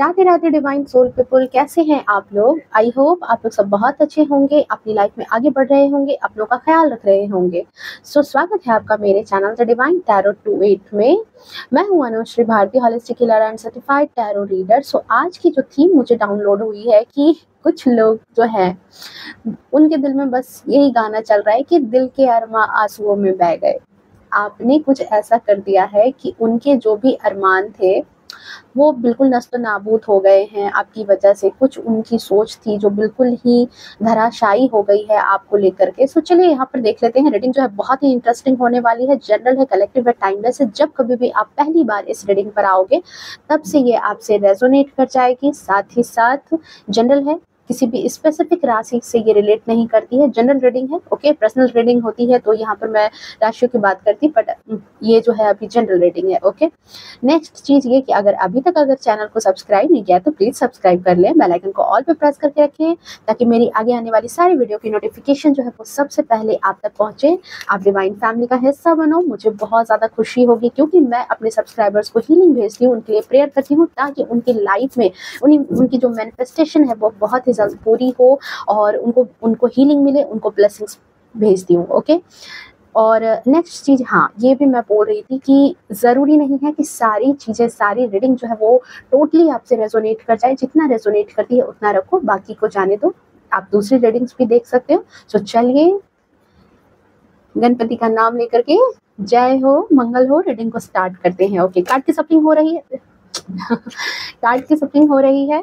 Radhe Radhe divine soul people, कैसे हैं आप लोग? आई होप आप लोग सब बहुत अच्छे होंगे, अपनी लाइफ में आगे बढ़ रहे होंगे, अपनों का ख्याल रख रहे होंगे। स्वागत है आपका मेरे चैनल द डिवाइन टैरो 28 में। मैं हूं Anushree Bharti, holistic healer and certified tarot reader. आज की जो थीम मुझे डाउनलोड हुई है कि कुछ लोग जो है उनके दिल में बस यही गाना चल रहा है कि दिल के अरमा आंसुओं में बह गए। आपने कुछ ऐसा कर दिया है कि उनके जो भी अरमान थे वो बिल्कुल नस्त नाबूद हो गए हैं आपकी वजह से। कुछ उनकी सोच थी जो बिल्कुल ही धराशायी हो गई है आपको लेकर के। चलिए यहाँ पर देख लेते हैं। रीडिंग जो है बहुत ही इंटरेस्टिंग होने वाली है, जनरल है, कलेक्टिव है, टाइमलेस है। जब कभी भी आप पहली बार इस रीडिंग पर आओगे तब से ये आपसे रेजोनेट कर जाएगी। साथ ही साथ जनरल है, किसी भी स्पेसिफिक राशि से ये रिलेट नहीं करती है। जनरल रीडिंग है, ओके। पर्सनल रीडिंग होती है तो यहाँ पर मैं राशियों की बात करती, बट ये जो है अभी जनरल रीडिंग है, ओके। नेक्स्ट चीज ये कि अगर अभी तक चैनल को सब्सक्राइब नहीं किया तो प्लीज सब्सक्राइब कर लें, बेल आइकन को ऑल पे प्रेस करके रखें ताकि मेरी आगे आने वाली सारी वीडियो की नोटिफिकेशन जो है वो सबसे पहले आप तक पहुंचे। आप डिवाइन फैमिली का हिस्सा बनो, मुझे बहुत ज्यादा खुशी होगी क्योंकि मैं अपने सब्सक्राइबर्स को हीलिंग भेजती हूँ, उनके लिए प्रेयर करती हूँ ताकि उनकी लाइफ में उनकी जो मैनिफेस्टेशन है वो बहुत ही जल्द पूरी हो और उनको हीलिंग मिले, उनको ब्लेसिंग्स भेजती हूँ, ओके। और नेक्स्ट चीज, हाँ, ये भी मैं बोल रही थी कि जरूरी नहीं है कि सारी चीजें, सारी रीडिंग जो है वो टोटली आपसे रेजोनेट कर जाए। जितना रेजोनेट करती है उतना रखो, बाकी को जाने दो। आप दूसरी रीडिंग्स भी देख सकते हो। चलिए गणपति का नाम लेकर के जय हो मंगल हो रीडिंग को स्टार्ट करते हैं। ओके, कार्ड की सफलिंग हो रही है कार्ड की सफलिंग हो रही है।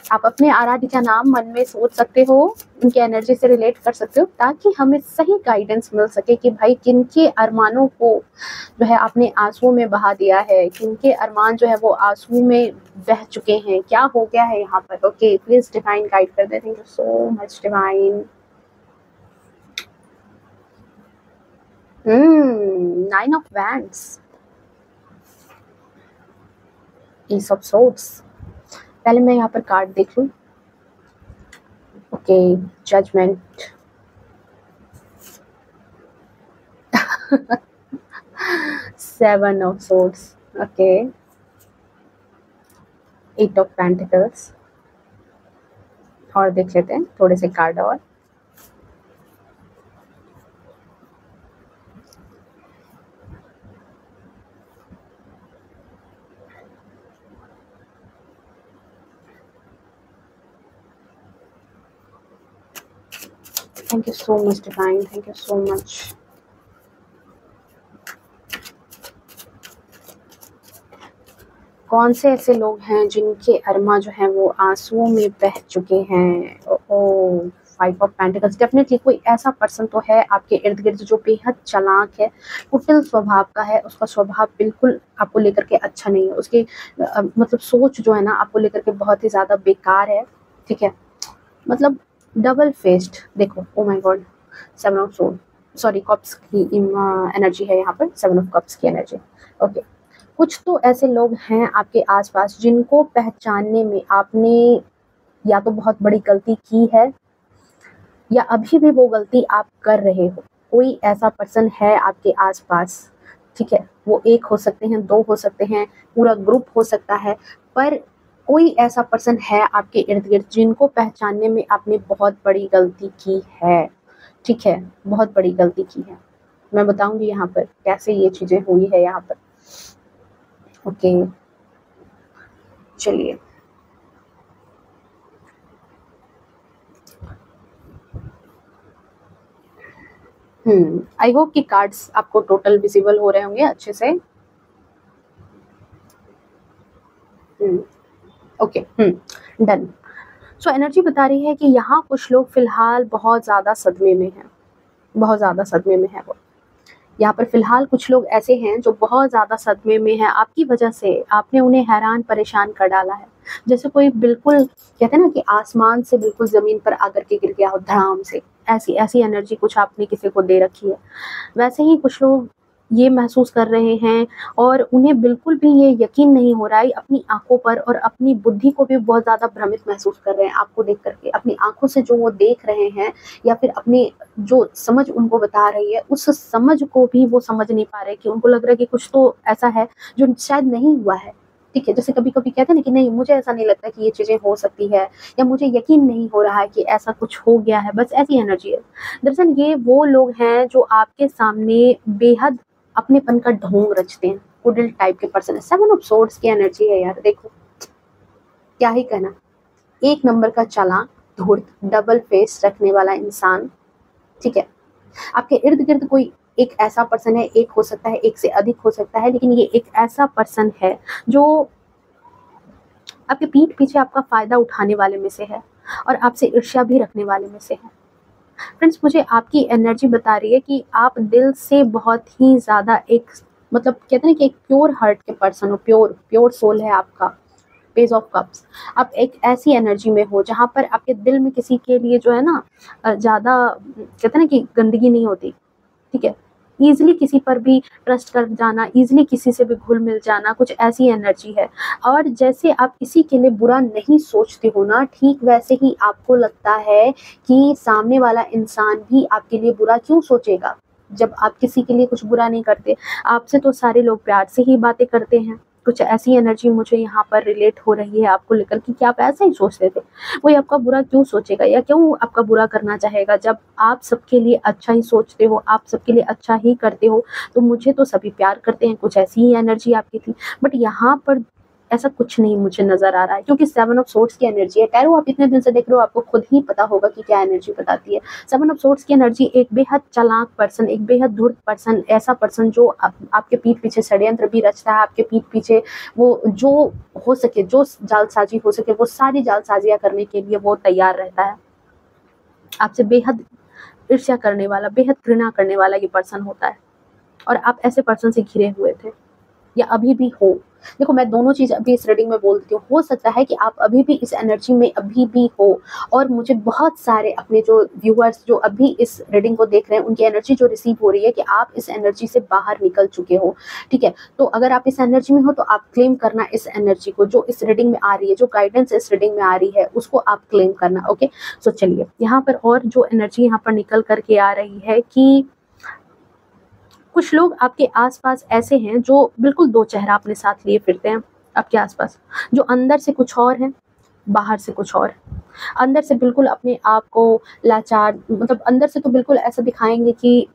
आप अपने आराध्य का नाम मन में सोच सकते हो, उनके एनर्जी से रिलेट कर सकते हो ताकि हमें सही गाइडेंस मिल सके कि भाई किनके अरमानों को जो है आपने आंसुओं में बहा दिया है, किनके अरमान जो है वो आंसू में बह चुके हैं, क्या हो गया है यहाँ पर। ओके, प्लीज डिवाइन गाइड कर दे। Thank you so much divine. Nine of wands, ace of swords. पहले मैं यहाँ पर कार्ड देख लूं। Okay, judgement, seven of swords, okay, eight of pentacles. और देख लेते हैं थोड़े से कार्ड और। Thank you so much divine, thank you so much. कौन से ऐसे लोग हैं जिनके अरमा जो है वो आंसुओं में बह चुके हैं? ओ, फाइव ऑफ पेंटिकल्स। डेफिनेटली कोई ऐसा पर्सन तो है आपके इर्द गिर्द जो बेहद चालाक है, कुटिल स्वभाव का है। उसका स्वभाव बिल्कुल आपको लेकर के अच्छा नहीं है। उसकी मतलब सोच जो है ना आपको लेकर के बहुत ही ज्यादा बेकार है, ठीक है। मतलब डबल फेस्ड। देखो, oh my God, seven of sword, sorry, cups की एनर्जी है यहाँ पर, सेवन ऑफ कप्स की एनर्जी, ओके। कुछ तो ऐसे लोग हैं आपके आसपास जिनको पहचानने में आपने या तो बहुत बड़ी गलती की है या अभी भी वो गलती आप कर रहे हो। कोई ऐसा पर्सन है आपके आसपास, ठीक है। वो एक हो सकते हैं, दो हो सकते हैं, पूरा ग्रुप हो सकता है, पर कोई ऐसा पर्सन है आपके इर्द गिर्द जिनको पहचानने में आपने बहुत बड़ी गलती की है, ठीक है, बहुत बड़ी गलती की है। मैं बताऊंगी यहाँ पर कैसे ये चीजें हुई है यहाँ पर, ओके। चलिए, आई होप कि कार्ड्स आपको टोटल विजिबल हो रहे होंगे अच्छे से। Okay, done. एनर्जी बता रही है कि यहाँ कुछ लोग फिलहाल बहुत ज्यादा सदमे में हैं, बहुत ज्यादा सदमे में है वो। यहाँ पर फिलहाल कुछ लोग ऐसे हैं जो बहुत ज्यादा सदमे में हैं आपकी वजह से। आपने उन्हें हैरान परेशान कर डाला है, जैसे कोई बिल्कुल कहते हैं ना कि आसमान से बिल्कुल जमीन पर आकर के गिर गया हो धड़ाम से। ऐसी ऐसी एनर्जी कुछ आपने किसी को दे रखी है। वैसे ही कुछ लोग ये महसूस कर रहे हैं और उन्हें बिल्कुल भी ये यकीन नहीं हो रहा है अपनी आंखों पर, और अपनी बुद्धि को भी बहुत ज्यादा भ्रमित महसूस कर रहे हैं आपको देख करके। अपनी आंखों से जो वो देख रहे हैं या फिर अपनी जो समझ उनको बता रही है उस समझ को भी वो समझ नहीं पा रहे कि उनको लग रहा है कि कुछ तो ऐसा है जो शायद नहीं हुआ है, ठीक है, जैसे कभी-कभी कहते हैं ना कि नहीं मुझे ऐसा नहीं लगता कि ये चीज़ें हो सकती है या मुझे यकीन नहीं हो रहा है कि ऐसा कुछ हो गया है, बस ऐसी एनर्जी है। दरअसल ये वो लोग हैं जो आपके सामने बेहद अपनेपन का ढोंग रचते हैं, कुटिल टाइप के पर्सन है। 7 ऑफ सोर्ड्स की एनर्जी है यार, देखो क्या ही कहना। एक नंबर का चालाक, धूर्त, डबल फेस रखने वाला इंसान, ठीक है। आपके इर्द-गिर्द कोई एक ऐसा पर्सन है, एक हो सकता है, एक से अधिक हो सकता है, लेकिन ये एक ऐसा पर्सन है जो आपके पीठ पीछे आपका फ़ायदा उठाने वाले में से है और आपसे ईर्ष्या भी रखने वाले में से है। फ्रेंड्स, मुझे आपकी एनर्जी बता रही है कि आप दिल से बहुत ही ज़्यादा एक मतलब कहते हैं ना कि एक प्योर हार्ट के पर्सन हो, प्योर सोल है आपका। पेज ऑफ कप्स, आप एक ऐसी एनर्जी में हो जहाँ पर आपके दिल में किसी के लिए जो है ना ज़्यादा कहते हैं ना कि गंदगी नहीं होती, ठीक है। ईज़िली किसी पर भी ट्रस्ट कर जाना, ईज़िली किसी से भी घुल-मिल जाना, कुछ ऐसी एनर्जी है। और जैसे आप किसी के लिए बुरा नहीं सोचते हो ना, ठीक वैसे ही आपको लगता है कि सामने वाला इंसान भी आपके लिए बुरा क्यों सोचेगा, जब आप किसी के लिए कुछ बुरा नहीं करते। आपसे तो सारे लोग प्यार से ही बातें करते हैं। कुछ ऐसी एनर्जी मुझे यहाँ पर रिलेट हो रही है आपको लेकर कि क्या आप ऐसा ही सोचते थे? कोई आपका बुरा क्यों सोचेगा या क्यों आपका बुरा करना चाहेगा? जब आप सबके लिए अच्छा ही सोचते हो, आप सबके लिए अच्छा ही करते हो, तो मुझे तो सभी प्यार करते हैं, कुछ ऐसी ही एनर्जी आपकी थी। बट यहाँ पर ऐसा कुछ नहीं मुझे नज़र आ रहा है, क्योंकि 7 ऑफ सोर्ड्स की एनर्जी है। टैरो आप इतने दिन से देख रहे हो, आपको खुद ही पता होगा कि क्या एनर्जी बताती है। 7 ऑफ सोर्ड्स की एनर्जी एक बेहद चालाक पर्सन, एक बेहद धूर्त पर्सन, ऐसा पर्सन जो आपके पीठ पीछे षड्यंत्र भी रचता है, आपके पीठ पीछे वो जो हो सके, जो जालसाजी हो सके, वो सारी जालसाजियाँ करने के लिए वो तैयार रहता है। आपसे बेहद ईर्ष्या करने वाला, बेहद घृणा करने वाला ये पर्सन होता है और आप ऐसे पर्सन से घिरे हुए थे या अभी भी हो। देखो, मैं दोनों चीज़ अभी इस रीडिंग में बोलती हूँ। हो सकता है कि आप अभी भी इस एनर्जी में अभी भी हो और मुझे बहुत सारे अपने जो व्यूअर्स जो अभी इस रीडिंग को देख रहे हैं, उनकी एनर्जी जो रिसीव हो रही है कि आप इस एनर्जी से बाहर निकल चुके हो, ठीक है। तो अगर आप इस एनर्जी में हो तो आप क्लेम करना इस एनर्जी को, जो इस रीडिंग में आ रही है, जो गाइडेंस इस रीडिंग में आ रही है, उसको आप क्लेम करना, ओके। सो चलिए, यहाँ पर और जो एनर्जी यहाँ पर निकल करके आ रही है कि कुछ लोग आपके आसपास ऐसे हैं जो बिल्कुल दो चेहरा अपने साथ लिए फिरते हैं आपके आसपास, जो अंदर से कुछ और है, बाहर से कुछ और। अंदर से बिल्कुल अपने आप को लाचार, मतलब अंदर से तो बिल्कुल ऐसा दिखाएँगे कि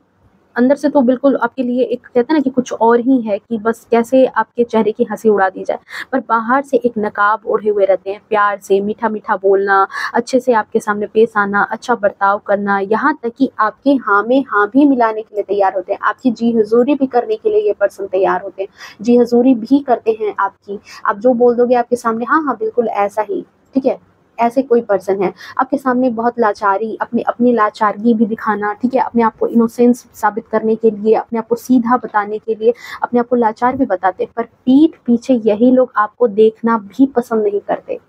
अंदर से तो बिल्कुल आपके लिए एक कहते हैं ना कि कुछ और ही है कि बस कैसे आपके चेहरे की हँसी उड़ा दी जाए। पर बाहर से एक नकाब ओढ़े हुए रहते हैं, प्यार से मीठा-मीठा बोलना, अच्छे से आपके सामने पेश आना, अच्छा बर्ताव करना, यहाँ तक कि आपके हाँ में हाँ भी मिलाने के लिए तैयार होते हैं। आपकी जी हुज़ूरी भी करने के लिए ये पर्सन तैयार होते हैं। जी हुज़ूरी भी करते हैं आपकी। आप जो बोल दोगे आपके सामने हाँ, हाँ, बिल्कुल ऐसा ही, ठीक है? ऐसे कोई पर्सन है आपके सामने, बहुत लाचारी, अपनी लाचारगी भी दिखाना, ठीक है, अपने आप को इनोसेंस साबित करने के लिए, अपने आप को सीधा बताने के लिए, अपने आप को लाचार भी बताते हैं। पर पीठ पीछे यही लोग आपको देखना भी पसंद नहीं करते,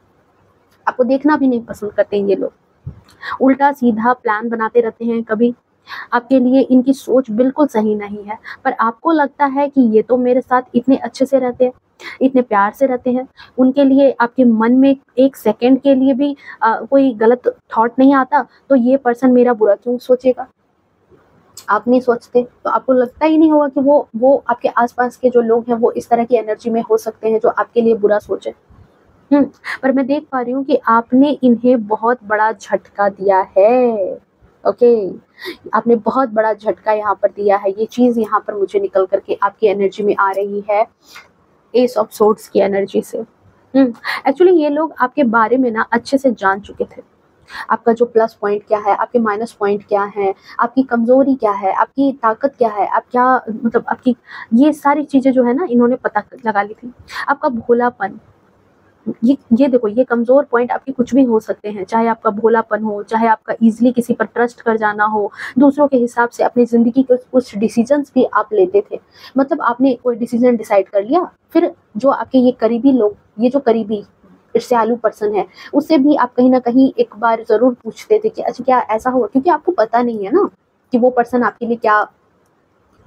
आपको देखना भी नहीं पसंद करते हैं ये लोग। उल्टा सीधा प्लान बनाते रहते हैं, कभी आपके लिए इनकी सोच बिल्कुल सही नहीं है, पर आपको लगता है कि ये तो मेरे साथ इतने अच्छे से रहते हैं, इतने प्यार से रहते हैं, उनके लिए आपके मन में एक सेकंड के लिए भी कोई गलत थॉट नहीं आता, तो ये पर्सन मेरा बुरा क्यों सोचेगा? आप नहीं सोचते, तो आपको लगता ही नहीं होगा कि वो आपके आस-पास के जो लोग हैं, वो इस तरह की एनर्जी में हो सकते हैं, जो आपके लिए बुरा सोचें। पर मैं देख पा रही हूँ कि आपने इन्हें बहुत बड़ा झटका दिया है, ओके। आपने बहुत बड़ा झटका यहाँ पर दिया है, ये चीज़ यहाँ पर मुझे निकल कर के आपकी एनर्जी में आ रही है, एस ऑफ सोर्ड्स की एनर्जी से। एक्चुअली ये लोग आपके बारे में ना अच्छे से जान चुके थे। आपका जो प्लस पॉइंट क्या है, आपके माइनस पॉइंट क्या हैं, आपकी कमज़ोरी क्या है, आपकी ताकत क्या है, आप क्या मतलब आपकी ये सारी चीज़ें जो है ना, इन्होंने पता लगा ली थी। आपका भोलापन, ये देखो, ये कमज़ोर पॉइंट आपके कुछ भी हो सकते हैं, चाहे आपका भोलापन हो, चाहे आपका ईज़िली किसी पर ट्रस्ट कर जाना हो, दूसरों के हिसाब से अपनी ज़िंदगी के कुछ डिसीजंस भी आप लेते थे। मतलब आपने कोई डिसीजन डिसाइड कर लिया, फिर जो आपके ये करीबी लोग, ये जो करीबी ईर्ष्यालु पर्सन है, उससे भी आप कहीं न कहीं एक बार ज़रूर पूछते थे कि अच्छा क्या ऐसा हुआ? क्योंकि आपको पता नहीं है ना कि वो पर्सन आपके लिए क्या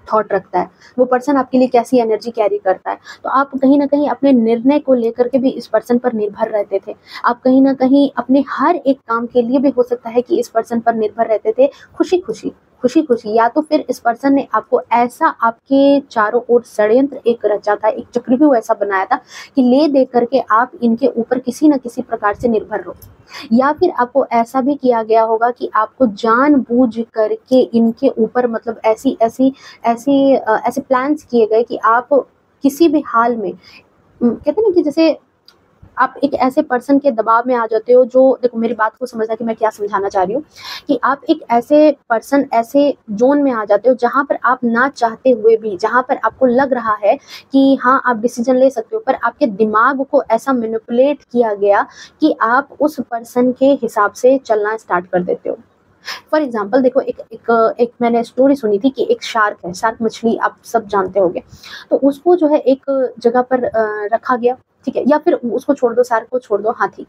थॉट रखता है, वो पर्सन आपके लिए कैसी एनर्जी कैरी करता है। तो आप कहीं न कहीं अपने निर्णय को लेकर के भी इस पर्सन पर निर्भर रहते थे। आप कहीं न कहीं अपने हर एक काम के लिए भी हो सकता है कि इस पर्सन पर निर्भर रहते थे खुशी-खुशी। खुशी खुशी, या तो फिर इस पर्सन ने आपको ऐसा आपके चारों ओर षड्यंत्र एक रचा था, एक चक्रव्यूह ऐसा बनाया था कि ले दे करके आप इनके ऊपर किसी न किसी प्रकार से निर्भर रहो। या फिर आपको ऐसा भी किया गया होगा कि आपको जानबूझ करके इनके ऊपर मतलब ऐसे प्लान्स किए गए कि आप किसी भी हाल में कहते हैं ना कि जैसे आप एक ऐसे पर्सन के दबाव में आ जाते हो, जो देखो मेरी बात को समझना कि मैं क्या समझाना चाह रही हूँ, कि आप एक ऐसे पर्सन ऐसे जोन में आ जाते हो जहाँ पर आप ना चाहते हुए भी, जहाँ पर आपको लग रहा है कि हाँ आप डिसीजन ले सकते हो, पर आपके दिमाग को ऐसा मैनिपुलेट किया गया कि आप उस पर्सन के हिसाब से चलना स्टार्ट कर देते हो। फॉर एग्जाम्पल देखो, एक मैंने स्टोरी सुनी थी कि एक शार्क है, शार्क मछली आप सब जानते होंगे। तो उसको जो है एक जगह पर रखा गया, ठीक है, या फिर उसको छोड़ दो, शार्क को छोड़ दो, हाथी।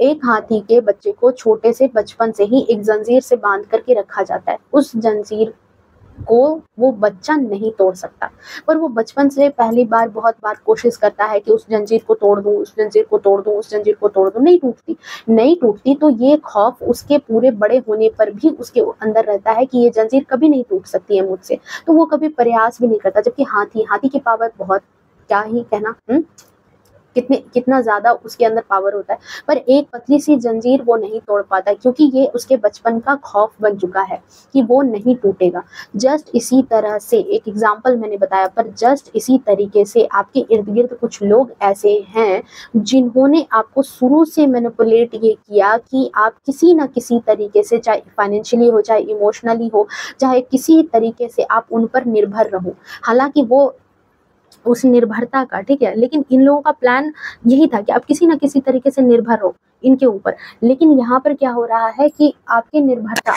एक हाथी के बच्चे को छोटे से बचपन से ही एक जंजीर से बांध करके रखा जाता है। उस जंजीर को वो बच्चा नहीं तोड़ सकता, पर वो बचपन से पहली बार बहुत बार कोशिश करता है कि उस जंजीर को तोड़ दूं, उस जंजीर को तोड़ दूं, उस जंजीर को तोड़ दूं, नहीं टूटती। तो ये खौफ उसके पूरे बड़े होने पर भी उसके अंदर रहता है कि ये जंजीर कभी नहीं टूट सकती है मुझसे, तो वो कभी प्रयास भी नहीं करता। जबकि हाथी की पावर बहुत, क्या ही कहना, कितना ज्यादा उसके अंदर पावर होता है, पर एक पतली सी जंजीर वो नहीं तोड़ पाता, क्योंकि ये उसके बचपन का खौफ बन चुका है कि वो नहीं टूटेगा। जस्ट इसी तरह से एक एग्जाम्पल मैंने बताया, पर जस्ट इसी तरीके से आपके इर्द गिर्द कुछ लोग ऐसे हैं जिन्होंने आपको शुरू से मैनिपुलेट ये किया कि आप किसी न किसी तरीके से, चाहे फाइनेंशियली हो, चाहे इमोशनली हो, चाहे किसी तरीके से आप उन पर निर्भर रहो। हालांकि वो उस निर्भरता का, ठीक है, लेकिन इन लोगों का प्लान यही था कि आप किसी ना किसी तरीके से निर्भर हो इनके ऊपर। लेकिन यहाँ पर क्या हो रहा है कि आपकी निर्भरता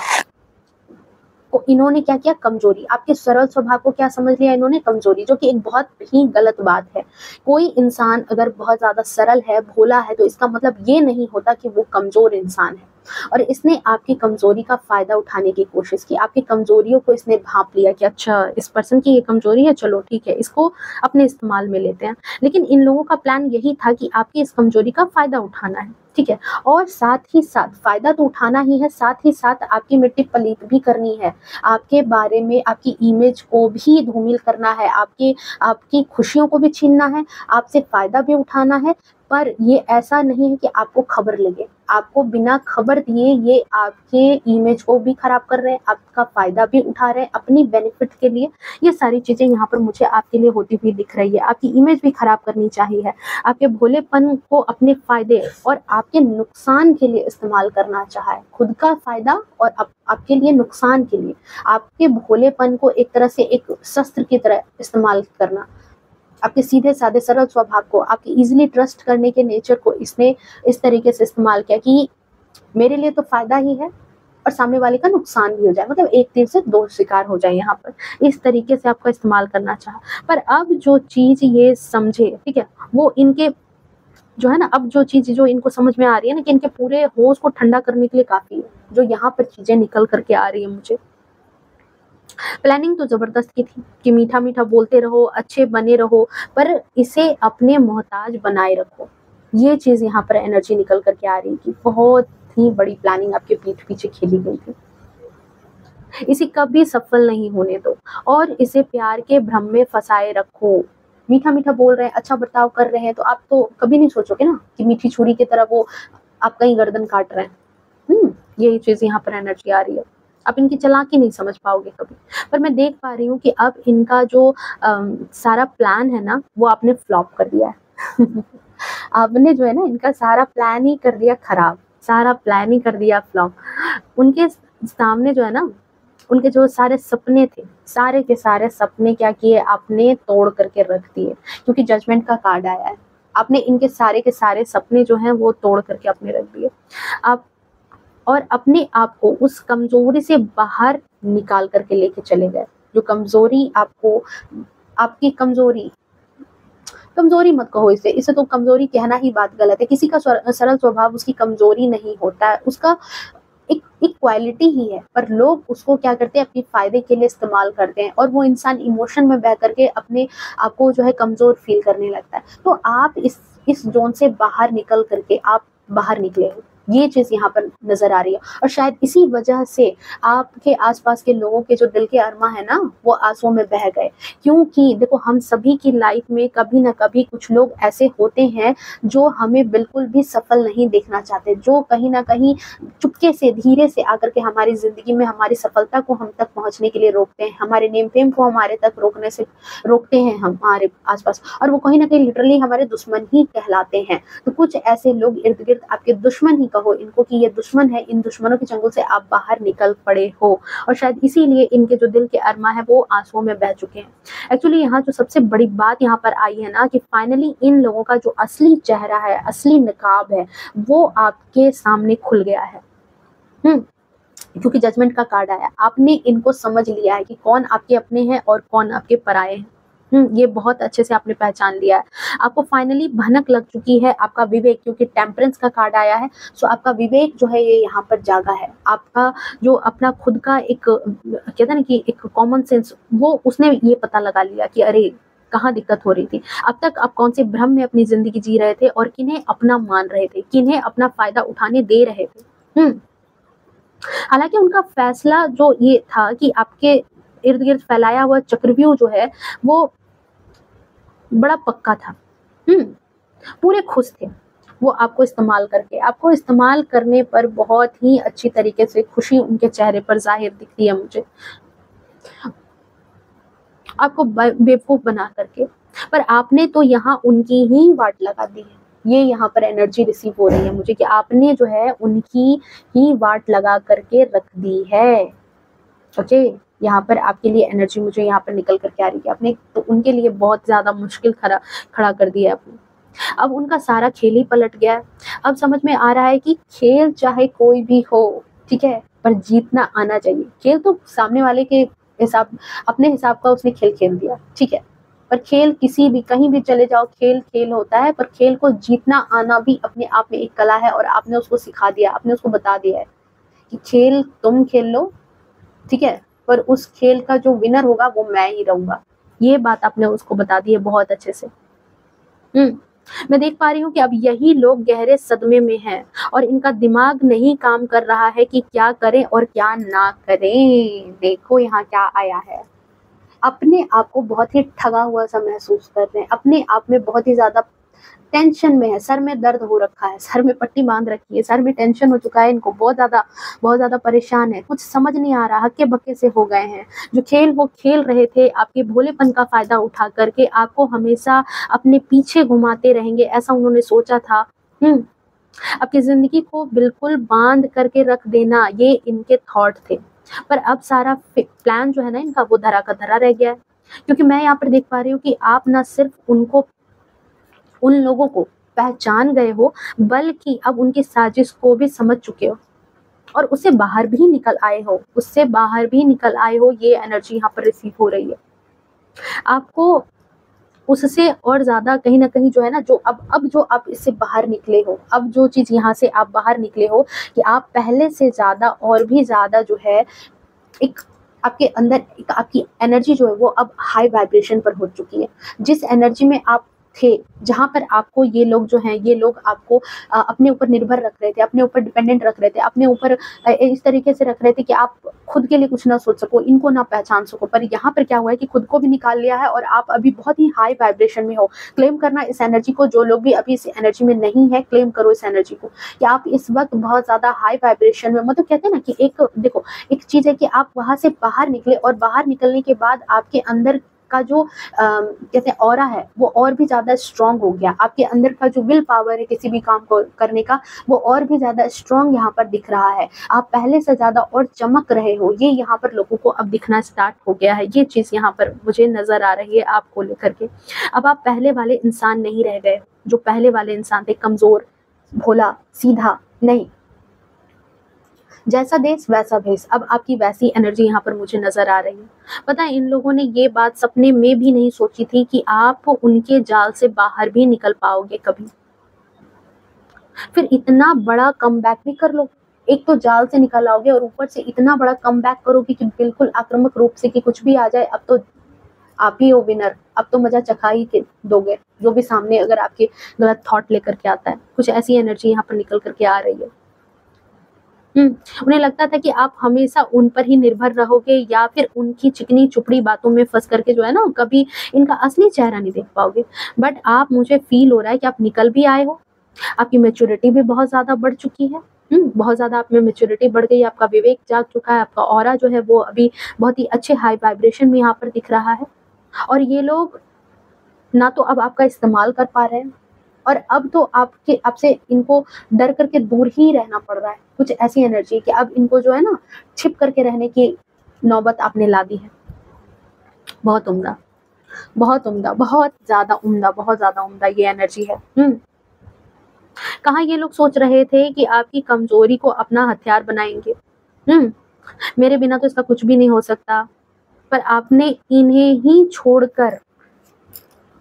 को इन्होंने क्या किया, कमजोरी, आपके सरल स्वभाव को क्या समझ लिया इन्होंने, कमजोरी, जो कि एक बहुत ही गलत बात है। कोई इंसान अगर बहुत ज्यादा सरल है, भोला है, तो इसका मतलब ये नहीं होता कि वो कमजोर इंसान है। और इसने आपकी कमजोरी का फायदा उठाने की कोशिश की, आपकी कमजोरियों को इसने भांप लिया कि अच्छा इस पर्सन की ये कमजोरी है, चलो ठीक है, इसको अपने इस्तेमाल में लेते हैं। लेकिन इन लोगों का प्लान यही था कि आपकी इस कमजोरी का फायदा उठाना है, ठीक है, और साथ ही साथ फायदा तो उठाना ही है, साथ ही साथ आपकी मिट्टी पलीत भी करनी है, आपके बारे में आपकी इमेज को भी धूमिल करना है, आपकी खुशियों को भी छीनना है, आपसे फायदा भी उठाना है। पर ये ऐसा नहीं है कि आपको खबर लगे, आपको बिना खबर दिए ये आपके इमेज को भी खराब कर रहे हैं, आपका फायदा भी उठा रहे हैं अपनी बेनिफिट के लिए। ये सारी चीजें यहाँ पर मुझे आपके लिए होती हुई दिख रही है। आपकी इमेज भी खराब करनी चाहिए, आपके भोलेपन को अपने फायदे और आपके नुकसान के लिए इस्तेमाल करना चाहा है, खुद का फायदा और आपके लिए नुकसान के लिए आपके भोलेपन को एक तरह से एक शस्त्र की तरह इस्तेमाल करना, आपके सीधे साधे सरल स्वभाव को, आपके इजीली ट्रस्ट करने के नेचर को इसने इस तरीके से इस्तेमाल किया कि मेरे लिए तो फायदा ही है और सामने वाले का नुकसान भी हो जाए, मतलब एक तीर से दो शिकार हो जाए। यहाँ पर इस तरीके से आपका इस्तेमाल करना चाहा। पर अब जो चीज ये समझे, ठीक है, वो इनके जो है ना, अब जो चीज जो इनको समझ में आ रही है ना, कि इनके पूरे होश को ठंडा करने के लिए काफी है जो यहाँ पर चीजें निकल करके आ रही है मुझे। प्लानिंग तो जबरदस्त की थी कि मीठा मीठा बोलते रहो, अच्छे बने रहो, पर इसे अपने मोहताज बनाए रखो। ये चीज यहाँ पर एनर्जी निकल करके आ रही थी। बहुत ही बड़ी प्लानिंग आपके पीठ पीछे खेली गई थी। इसे कभी सफल नहीं होने दो और इसे प्यार के भ्रम में फंसाए रखो। मीठा मीठा बोल रहे हैं, अच्छा बर्ताव कर रहे हैं, तो आप तो कभी नहीं सोचोगे ना कि मीठी छुरी की तरह वो आपका ही गर्दन काट रहे हैं। यही चीज यहाँ पर एनर्जी आ रही है। आप इनकी चालाकी नहीं समझ पाओगे कभी। पर मैं देख पा रही हूँ कि अब इनका जो सारा प्लान है ना, वो आपने फ्लॉप कर दिया है। आपने जो है ना, इनका सारा प्लान ही कर दिया खराब, सारा प्लान ही कर दिया फ्लॉप। उनके सामने जो है ना, उनके जो सारे सपने थे, सारे के सारे सपने क्या किए, आपने तोड़ करके रख दिए, क्योंकि जजमेंट का कार्ड आया है। आपने इनके सारे के सारे सपने जो हैं वो तोड़ करके अपने रख दिए। आप और अपने आप को उस कमजोरी से बाहर निकाल करके लेके चले गए। जो कमजोरी आपको, आपकी कमजोरी मत कहो, इसे तो कमजोरी कहना ही बात गलत है। किसी का सरल स्वभाव उसकी कमजोरी नहीं होता है, उसका एक क्वालिटी ही है, पर लोग उसको क्या करते हैं, अपने फायदे के लिए इस्तेमाल करते हैं, और वो इंसान इमोशन में बह करके अपने आप को जो है कमजोर फील करने लगता है। तो आप इस जोन से बाहर निकल करके आप बाहर निकले हो, ये चीज़ यहाँ पर नज़र आ रही है। और शायद इसी वजह से आपके आस-पास के लोगों के जो दिल के अरमा है ना, वो आँसुओं में बह गए। क्योंकि देखो, हम सभी की लाइफ़ में कभी न कभी कुछ लोग ऐसे होते हैं जो हमें बिल्कुल भी सफल नहीं देखना चाहते, जो कहीं न कहीं चुपके से, धीरे से आकर के हमारी ज़िंदगी में हमारी सफलता को हम तक पहुँचने के लिए रोकते हैं, हमारे नेम-फेम को हमारे तक रोकने से रोकते हैं हमारे आस-पास, और वो कहीं न कहीं लिटरली हमारे दुश्मन ही कहलाते हैं। तो कुछ ऐसे लोग इर्द-गिर्द आपके दुश्मन ही कहो इनको कि ये दुश्मन है, इन दुश्मनों के चंगुल से आप बाहर निकल पड़े हो, और शायद इसीलिए इनके जो दिल के अरमा है वो आँसुओं में बह चुके हैं। एक्चुअली यहाँ जो सबसे बड़ी बात यहाँ पर आई है ना कि फाइनली इन लोगों का जो असली चेहरा है, असली नकाब है, वो आपके सामने खुल गया है। क्योंकि जजमेंट का कार्ड आया, आपने इनको समझ लिया है कि कौन आपके अपने हैं और कौन आपके पराये हैं। ये बहुत अच्छे से आपने पहचान लिया है। आपको फाइनली भनक लग चुकी है, आपका विवेक, क्योंकि टेम्परेंस का कार्ड आया है, सो आपका विवेक जो है ये यहाँ पर जागा है। आपका जो अपना खुद का एक कहते हैं ना कि एक कॉमन सेंस, वो उसने ये पता लगा लिया कि अरे कहाँ दिक्कत हो रही थी। अब तक आप कौन से भ्रम में अपनी ज़िंदगी जी रहे थे और किन्हें अपना मान रहे थे, किन्हें अपना फ़ायदा उठाने दे रहे थे। हालाँकि उनका फैसला जो ये था कि आपके इर्द-गिर्द फैलाया हुआ चक्रव्यूह जो है वो बड़ा पक्का था। पूरे खुश थे वो आपको इस्तेमाल करने पर बहुत ही अच्छी तरीके से खुशी उनके चेहरे पर ज़ाहिर दिखती है मुझे। आपको बेवकूफ़ बना करके, पर आपने तो यहाँ उनकी ही वाट लगा दी है। ये यहाँ पर एनर्जी रिसीव हो रही है मुझे कि आपने जो है उनकी ही वाट लगा करके रख दी है। ओके, यहाँ पर आपके लिए एनर्जी मुझे यहाँ पर निकल करके आ रही है। आपने तो उनके लिए बहुत ज़्यादा मुश्किल खड़ा कर दिया है आपने। अब उनका सारा खेल ही पलट गया है। अब समझ में आ रहा है कि खेल चाहे कोई भी हो, ठीक है, पर जीतना आना चाहिए। खेल तो सामने वाले के अपने हिसाब का उसने खेल खेल दिया, ठीक है, पर खेल किसी भी कहीं भी चले जाओ, खेल खेल होता है, पर खेल को जीतना आना भी अपने आप में एक कला है, और आपने उसको सिखा दिया, आपने उसको बता दिया है कि खेल तुम खेल लो, ठीक है, पर उस खेल का जो विनर होगा वो मैं ही रहूंगा। ये बात आपने उसको बता दी है बहुत अच्छे से। मैं देख पा रही हूँ कि अब यही लोग गहरे सदमे में हैं और इनका दिमाग नहीं काम कर रहा है कि क्या करें और क्या ना करें। देखो यहाँ क्या आया है, अपने आप को बहुत ही ठगा हुआ सा महसूस कर रहे हैं, अपने आप में बहुत ही ज़्यादा टेंशन में है, सर में दर्द हो रखा है, सर में पट्टी बांध रखी है, सर में टेंशन हो चुका है इनको, बहुत ज़्यादा परेशान है, कुछ समझ नहीं आ रहा, हक्के-बक्के से हो गए हैं। जो खेल वो खेल रहे थे, आपके भोलेपन का फ़ायदा उठा करके आपको हमेशा अपने पीछे घुमाते रहेंगे, ऐसा उन्होंने सोचा था। आपकी ज़िंदगी को बिल्कुल बांध करके रख देना, ये इनके थॉट थे। पर अब सारा प्लान जो है ना इनका, वो धरा का धरा रह गया है। क्योंकि मैं यहाँ पर देख पा रही हूँ कि आप ना सिर्फ उन लोगों को पहचान गए हो, बल्कि अब उनकी साजिश को भी समझ चुके हो और उससे बाहर भी निकल आए हो। ये एनर्जी यहाँ पर रिसीव हो रही है। आपको उससे और ज़्यादा कहीं न कहीं जो है ना, जो अब जो आप इससे बाहर निकले हो, अब जो चीज़ यहाँ से आप बाहर निकले हो कि आप पहले से ज़्यादा और भी ज़्यादा जो है एक आपके अंदर एक आपकी एनर्जी जो है वो अब हाई वाइब्रेशन पर हो चुकी है। जिस एनर्जी में आप थे, जहाँ पर आपको ये लोग आपको अपने ऊपर निर्भर रख रहे थे, अपने ऊपर डिपेंडेंट रख रहे थे, अपने ऊपर इस तरीके से रख रहे थे कि आप खुद के लिए कुछ ना सोच सको, इनको ना पहचान सको। पर यहाँ पर क्या हुआ है कि खुद को भी निकाल लिया है और आप अभी बहुत ही हाई वाइब्रेशन में हो। क्लेम करना इस एनर्जी को, जो लोग भी अभी इस एनर्जी में नहीं है, क्लेम करो इस एनर्जी को कि आप इस वक्त बहुत ज़्यादा हाई वाइब्रेशन में, मतलब कहते हैं ना कि एक चीज़ है कि आप वहाँ से बाहर निकले और बाहर निकलने के बाद आपके अंदर का जो कहते हैं ऑरा है वो और भी ज़्यादा स्ट्रॉन्ग हो गया। आपके अंदर का जो विल पावर है किसी भी काम को करने का, वो और भी ज़्यादा स्ट्रॉन्ग यहाँ पर दिख रहा है। आप पहले से ज़्यादा और चमक रहे हो, ये यहाँ पर लोगों को अब दिखना स्टार्ट हो गया है। ये चीज़ यहाँ पर मुझे नज़र आ रही है आपको लेकर के। अब आप पहले वाले इंसान नहीं रह गए, जो पहले वाले इंसान थे, कमज़ोर, भोला, सीधा नहीं। जैसा देश वैसा भेष, अब आपकी वैसी एनर्जी यहाँ पर मुझे नज़र आ रही है। पता है, इन लोगों ने ये बात सपने में भी नहीं सोची थी कि आप उनके जाल से बाहर भी निकल पाओगे कभी। फिर इतना बड़ा कमबैक भी कर लो, एक तो जाल से निकल आओगे और ऊपर से इतना बड़ा कमबैक करोगे कि बिल्कुल आक्रामक रूप से कि कुछ भी आ जाए, अब तो आप ही हो विनर, अब तो मजा चखा ही के दोगे, जो भी सामने अगर आपके गलत थॉट लेकर के आता है। कुछ ऐसी एनर्जी यहाँ पर निकल करके आ रही है। उन्हें लगता था कि आप हमेशा उन पर ही निर्भर रहोगे या फिर उनकी चिकनी चुपड़ी बातों में फँस करके जो है ना, कभी इनका असली चेहरा नहीं देख पाओगे। बट आप, मुझे फ़ील हो रहा है कि आप निकल भी आए हो। आपकी मैच्योरिटी भी बहुत ज़्यादा बढ़ चुकी है। बहुत ज़्यादा आप में मैच्योरिटी बढ़ गई है, आपका विवेक जाग चुका है, आपका ऑरा जो है वो अभी बहुत ही अच्छे हाई वाइब्रेशन में यहाँ पर दिख रहा है। और ये लोग ना तो अब आपका इस्तेमाल कर पा रहे हैं, और अब तो आपसे इनको डर करके दूर ही रहना पड़ रहा है। कुछ ऐसी एनर्जी कि अब इनको जो है ना, छिप करके रहने की नौबत आपने ला दी है। बहुत उम्दा, बहुत उम्दा, बहुत ज़्यादा उम्दा ये एनर्जी है। कहाँ ये लोग सोच रहे थे कि आपकी कमज़ोरी को अपना हथियार बनाएँगे। मेरे बिना तो इसका कुछ भी नहीं हो सकता, पर आपने इन्हें ही छोड़कर,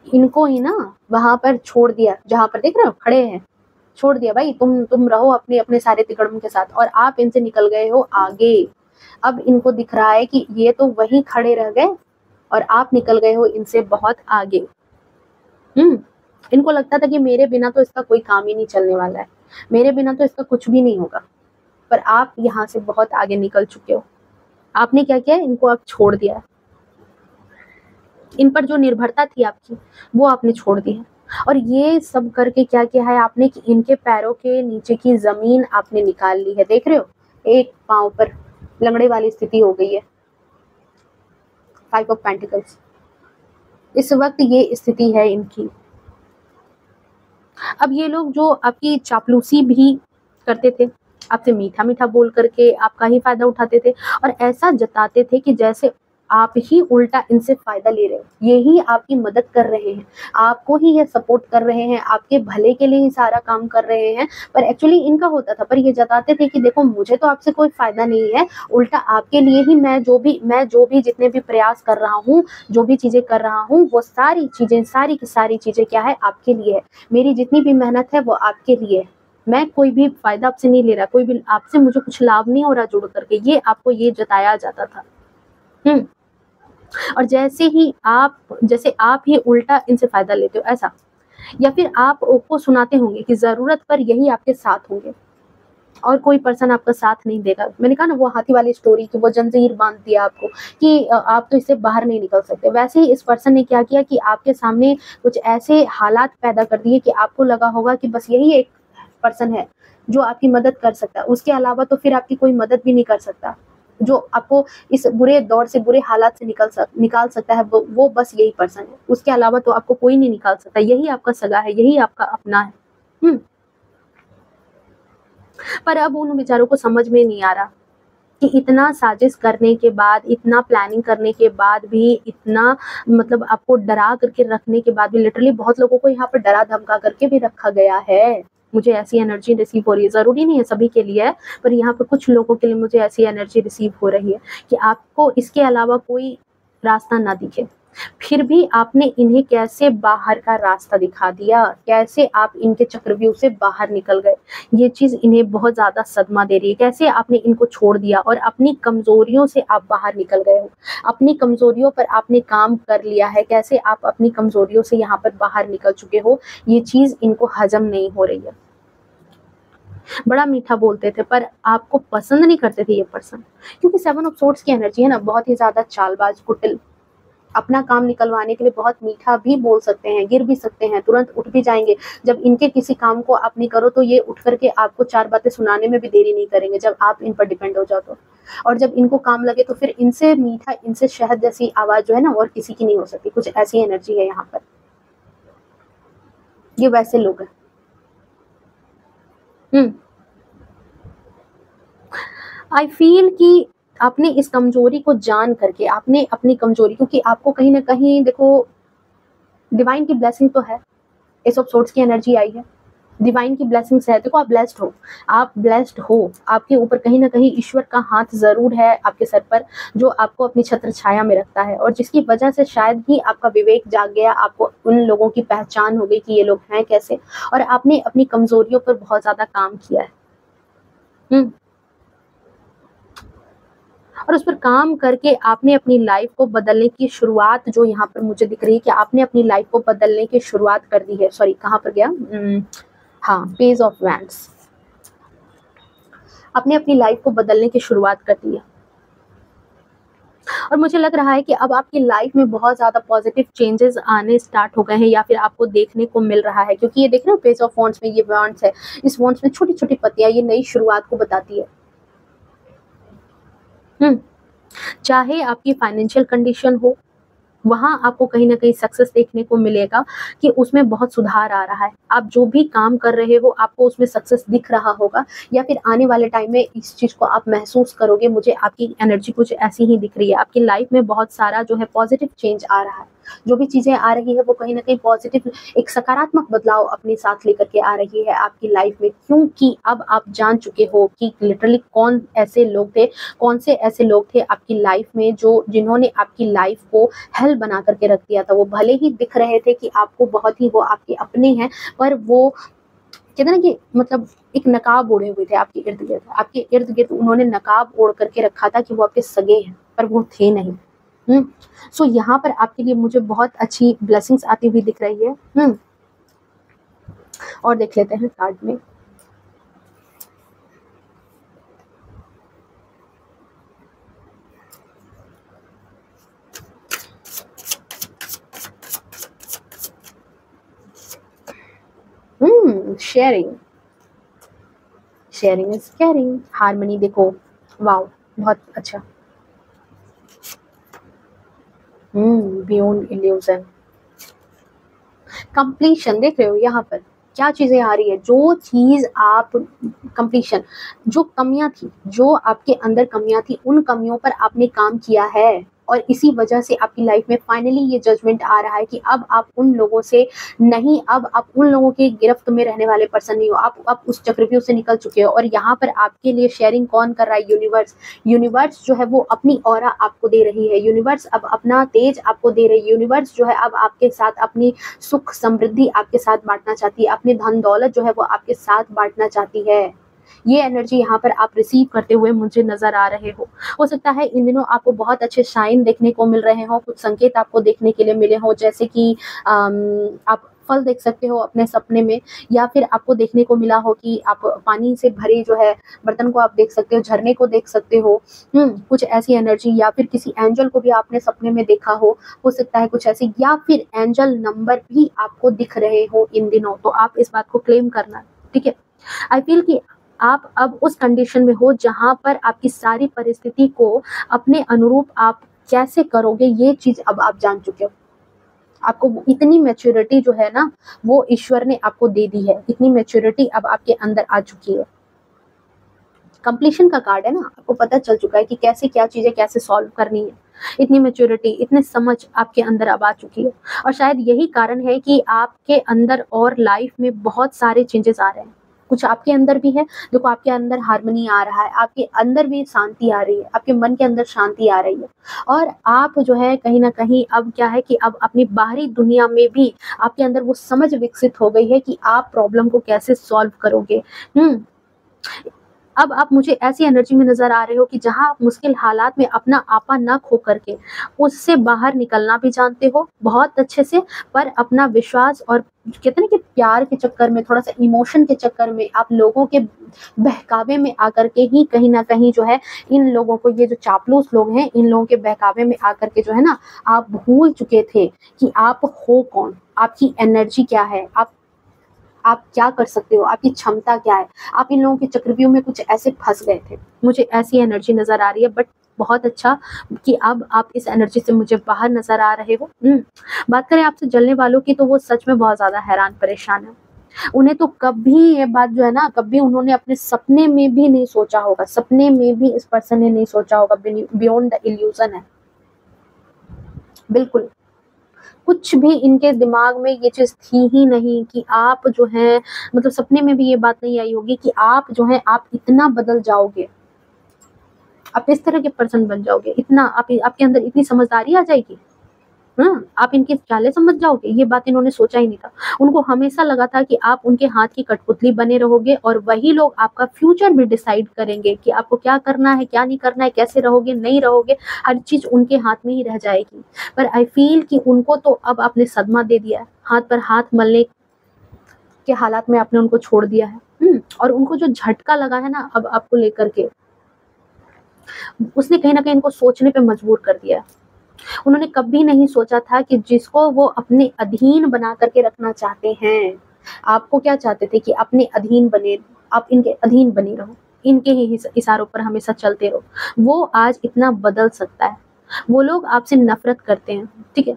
इनको ही ना वहाँ पर छोड़ दिया, जहाँ पर देख रहे हो खड़े हैं, छोड़ दिया भाई, तुम रहो अपने सारे तिकड़म के साथ, और आप इनसे निकल गए हो आगे। अब इनको दिख रहा है कि ये तो वहीं खड़े रह गए और आप निकल गए हो इनसे बहुत आगे। इनको लगता था कि मेरे बिना तो इसका कोई काम ही नहीं चलने वाला है, मेरे बिना तो इसका कुछ भी नहीं होगा, पर आप यहाँ से बहुत आगे निकल चुके हो। आपने क्या किया, इनको आप छोड़ दिया। इन पर जो निर्भरता थी आपकी, वो आपने छोड़ दी है। और ये सब करके क्या किया है आपने कि इनके पैरों के नीचे की ज़मीन आपने निकाल ली है। देख रहे हो, एक पाँव पर लंगड़े वाली स्थिति हो गई है। 5 ऑफ पेंटिकल्स, इस वक्त ये स्थिति है इनकी। अब ये लोग जो आपकी चापलूसी भी करते थे, आपसे मीठा-मीठा बोल करके आपका ही फ़ायदा उठाते थे, और ऐसा जताते थे कि जैसे आप ही उल्टा इनसे फ़ायदा ले रहे हो। ये ही आपकी मदद कर रहे हैं, आपको ही ये सपोर्ट कर रहे हैं, आपके भले के लिए ही सारा काम कर रहे हैं, पर एक्चुअली इनका होता था। पर ये जताते थे कि देखो, मुझे तो आपसे कोई फ़ायदा नहीं है, उल्टा आपके लिए ही मैं जो भी जितने भी प्रयास कर रहा हूँ, जो भी चीज़ें कर रहा हूँ, वो सारी की सारी चीज़ें क्या है, आपके लिए है। मेरी जितनी भी मेहनत है वो आपके लिए है। मैं कोई भी फ़ायदा आपसे नहीं ले रहा, कोई भी आपसे मुझे कुछ लाभ नहीं हो रहा जुड़ करके, ये आपको ये जताया जाता था। और जैसे आप ही उल्टा इनसे फ़ायदा लेते हो, ऐसा। या फिर आप को सुनाते होंगे कि ज़रूरत पर यही आपके साथ होंगे और कोई पर्सन आपका साथ नहीं देगा। मैंने कहा ना, वो हाथी वाली स्टोरी कि वो जंजीर बाँध दिया आपको कि आप तो इससे बाहर नहीं निकल सकते। वैसे ही इस पर्सन ने क्या किया कि आपके सामने कुछ ऐसे हालात पैदा कर दिए कि आपको लगा होगा कि बस यही एक पर्सन है जो आपकी मदद कर सकता है। उसके अलावा तो फिर आपकी कोई मदद भी नहीं कर सकता। जो आपको इस बुरे दौर से, बुरे हालात से निकाल सकता है, वो बस यही पर्सन है। उसके अलावा तो आपको कोई नहीं निकाल सकता। यही आपका सगा है, यही आपका अपना है। पर अब उन बेचारों को समझ में नहीं आ रहा कि इतना साजिश करने के बाद, इतना प्लानिंग करने के बाद भी, इतना मतलब आपको डरा करके रखने के बाद भी, लिटरली बहुत लोगों को यहाँ पर डरा धमका करके भी रखा गया है। मुझे ऐसी एनर्जी रिसीव हो रही है, ज़रूरी नहीं है सभी के लिए है, पर यहाँ पर कुछ लोगों के लिए मुझे ऐसी एनर्जी रिसीव हो रही है कि आपको इसके अलावा कोई रास्ता ना दिखे। फिर भी आपने इन्हें कैसे बाहर का रास्ता दिखा दिया, कैसे आप इनके चक्रव्यूह से बाहर निकल गए। ये चीज़ इन्हें बहुत ज़्यादा सदमा दे रही है। कैसे आपने इनको छोड़ दिया और अपनी कमज़ोरियों से आप बाहर निकल गए हो। अपनी कमज़ोरियों पर आपने काम कर लिया है, कैसे आप अपनी कमज़ोरियों से यहाँ पर बाहर निकल चुके हो। ये चीज़ इनको हज़म नहीं हो रही है। बड़ा मीठा बोलते थे पर आपको पसंद नहीं करते थे ये पर्सन, क्योंकि 7 ऑफ सोर्ड्स की एनर्जी है ना, बहुत ही ज़्यादा चालबाज, कुटिल, अपना काम निकलवाने के लिए बहुत मीठा भी बोल सकते हैं, गिर भी सकते हैं, तुरंत उठ भी जाएँगे। जब इनके किसी काम को आप नहीं करो तो ये उठ कर के आपको 4 बातें सुनाने में भी देरी नहीं करेंगे, जब आप इन पर डिपेंड हो जाओ तो। और जब इनको काम लगे तो फिर इनसे मीठा, इनसे शहद जैसी आवाज़ जो है ना, और किसी की नहीं हो सकती। कुछ ऐसी एनर्जी है यहाँ पर। ये वैसे लोग हैं। आई फ़ील कि आपने इस कमज़ोरी को जान करके, आपने अपनी कमज़ोरी, क्योंकि आपको कहीं न कहीं देखो, डिवाइन की ब्लेसिंग तो है, एस ऑफ सोर्ड्स की एनर्जी आई है, डिवाइन की ब्लेसिंग्स है। देखो, आप ब्लेस्ड हो, आप ब्लेस्ड हो, आपके ऊपर कहीं न कहीं ईश्वर का हाथ ज़रूर है आपके सर पर, जो आपको अपनी छत्र छाया में रखता है, और जिसकी वजह से शायद ही आपका विवेक जाग गया, आपको उन लोगों की पहचान हो गई कि ये लोग हैं कैसे, और आपने अपनी कमज़ोरियों पर बहुत ज़्यादा काम किया है। और उस पर काम करके आपने अपनी लाइफ को बदलने की शुरुआत, जो यहाँ पर मुझे दिख रही है कि आपने अपनी लाइफ को बदलने की शुरुआत कर दी है। सॉरी, कहाँ पर गया? हाँ, पेज ऑफ वैंड्स। आपने अपनी लाइफ को बदलने की शुरुआत कर दी है और मुझे लग रहा है कि अब आपकी लाइफ में बहुत ज़्यादा पॉजिटिव चेंजेस आने स्टार्ट हो गए हैं या फिर आपको देखने को मिल रहा है, क्योंकि ये देख रहे हो पेज ऑफ वॉन्ड्स में ये वॉन्ड्स है, इस वॉन्ड्स में छोटी-छोटी पत्तियाँ ये नई शुरुआत को बताती है। चाहे आपकी फाइनेंशियल कंडीशन हो, वहाँ आपको कहीं न कहीं सक्सेस देखने को मिलेगा कि उसमें बहुत सुधार आ रहा है। आप जो भी काम कर रहे हो, आपको उसमें सक्सेस दिख रहा होगा या फिर आने वाले टाइम में इस चीज़ को आप महसूस करोगे। मुझे आपकी एनर्जी कुछ ऐसी ही दिख रही है। आपकी लाइफ में बहुत सारा जो है पॉज़िटिव चेंज आ रहा है। जो भी चीज़ें आ रही है वो कहीं न कहीं पॉज़िटिव एक सकारात्मक बदलाव अपने साथ लेकर के आ रही है आपकी लाइफ में, क्योंकि अब आप जान चुके हो कि लिटरली कौन से ऐसे लोग थे आपकी लाइफ में जो जिन्होंने आपकी लाइफ को हेल बना करके रख दिया था। वो भले ही दिख रहे थे कि आपको बहुत ही वो आपके अपने हैं, पर वो कहते हैं ना कि मतलब एक नकाब ओढ़े हुए थे आपके इर्द-गिर्द। आपके इर्द-गिर्द उन्होंने नकाब ओढ़ करके रखा था कि वो आपके सगे हैं, पर वो थे नहीं। सो यहाँ पर आपके लिए मुझे बहुत अच्छी ब्लेसिंग्स आती हुई दिख रही है। और देख लेते हैं कार्ड में। शेयरिंग इज केयरिंग, हार्मनी देखो, वाओ बहुत अच्छा। बियॉन्ड इल्यूजन, कंप्लीशन देख रहे हो यहाँ पर क्या चीजें आ रही है। जो चीज आप कंप्लीशन, जो कमियां थी, जो आपके अंदर कमियां थी, उन कमियों पर आपने काम किया है और इसी वजह से आपकी लाइफ में फाइनली ये जजमेंट आ रहा है कि अब आप उन लोगों से नहीं, अब आप उन लोगों के गिरफ्त में रहने वाले पर्सन नहीं हो। आप उस चक्रव्यूह से निकल चुके हो और यहाँ पर आपके लिए शेयरिंग कौन कर रहा है? यूनिवर्स। यूनिवर्स जो है वो अपनी ऑरा आपको दे रही है। यूनिवर्स अब अपना तेज आपको दे रही है। यूनिवर्स जो है अब आपके साथ अपनी सुख समृद्धि आपके साथ बांटना चाहती है, अपनी धन दौलत जो है वो आपके साथ बांटना चाहती है। ये एनर्जी यहाँ पर आप रिसीव करते हुए मुझे नजर आ रहे हो सकता है इन दिनों आपको बहुत अच्छे साइन देखने को मिल रहे हो, कुछ संकेत आपको देखने के लिए मिले हो, जैसे कि आप फल देख सकते हो अपने सपने में, या फिर आपको देखने को मिला हो कि आप पानी से भरे जो है बर्तन को आप देख सकते हो, झरने को देख सकते हो। कुछ ऐसी एनर्जी, या फिर किसी एंजल को भी आपने सपने में देखा हो सकता है कुछ ऐसी, या फिर एंजल नंबर भी आपको दिख रहे हो इन दिनों, तो आप इस बात को क्लेम करना, ठीक है। आई फील कि आप अब उस कंडीशन में हो जहां पर आपकी सारी परिस्थिति को अपने अनुरूप आप कैसे करोगे ये चीज अब आप जान चुके हो। आपको इतनी मैच्योरिटी जो है ना वो ईश्वर ने आपको दे दी है, इतनी मैच्योरिटी अब आपके अंदर आ चुकी है। कंप्लीशन का कार्ड है ना, आपको पता चल चुका है कि कैसे क्या चीजें कैसे सॉल्व करनी है। इतनी मैच्योरिटी, इतनी समझ आपके अंदर अब आ चुकी है और शायद यही कारण है कि आपके अंदर और लाइफ में बहुत सारे चेंजेस आ रहे हैं। कुछ आपके अंदर भी है, देखो आपके अंदर हार्मनी आ रहा है, आपके अंदर भी शांति आ रही है, आपके मन के अंदर शांति आ रही है और आप जो है कहीं ना कहीं अब क्या है कि अब अपनी बाहरी दुनिया में भी आपके अंदर वो समझ विकसित हो गई है कि आप प्रॉब्लम को कैसे सॉल्व करोगे। अब आप मुझे ऐसी एनर्जी में नजर आ रहे हो कि जहां आप मुश्किल हालात में अपना आपा न खो करके उससे बाहर निकलना भी जानते हो बहुत अच्छे से, पर अपना विश्वास और कहते हैं ना कि प्यार के चक्कर में, थोड़ा सा इमोशन के चक्कर में, आप लोगों के बहकावे में आकर के ही कहीं ना कहीं जो है इन लोगों को, ये जो चापलूस लोग हैं, इन लोगों के बहकावे में आकर के जो है ना आप भूल चुके थे कि आप हो कौन, आपकी एनर्जी क्या है, आप क्या कर सकते हो, आपकी क्षमता क्या है। आप इन लोगों के चक्रव्यूह में कुछ ऐसे फंस गए थे, मुझे ऐसी एनर्जी नजर आ रही है, बट बहुत अच्छा कि अब आप इस एनर्जी से मुझे बाहर नजर आ रहे हो। बात करें आपसे जलने वालों की, तो वो सच में बहुत ज्यादा हैरान परेशान है। उन्हें तो कभी ये बात जो है ना, कभी उन्होंने अपने सपने में भी नहीं सोचा होगा, सपने में भी इस पर्सन ने नहीं सोचा होगा, बियॉन्ड द इल्यूजन है बिल्कुल। कुछ भी इनके दिमाग में ये चीज थी ही नहीं कि आप जो है, मतलब सपने में भी ये बात नहीं आई होगी कि आप जो है आप इतना बदल जाओगे, आप इस तरह के पर्सन बन जाओगे, इतना आपके अंदर इतनी समझदारी आ जाएगी। आप इनके चाले समझ जाओगे, ये बात इन्होंने सोचा ही नहीं था। उनको हमेशा लगा था कि आप उनके हाथ की कठपुतली बने रहोगे और वही लोग आपका फ्यूचर भी डिसाइड करेंगे कि आपको क्या करना है, क्या नहीं करना है, कैसे रहोगे, नहीं रहोगे, हर चीज उनके हाथ में ही रह जाएगी। पर आई फील कि उनको तो अब आपने सदमा दे दिया है, हाथ पर हाथ मलने के हालात में आपने उनको छोड़ दिया है। और उनको जो झटका लगा है ना अब आपको लेकर के, उसने कहीं न कहीं इनको सोचने पे मजबूर कर दिया। उन्होंने कभी नहीं सोचा था कि जिसको वो अपने अधीन बना करके रखना चाहते हैं, आपको क्या चाहते थे कि अपने अधीन बने, आप इनके अधीन बने रहो, इनके ही इशारों पर हमेशा चलते रहो। वो आज इतना बदल सकता है। वो लोग आपसे नफ़रत करते हैं, ठीक है?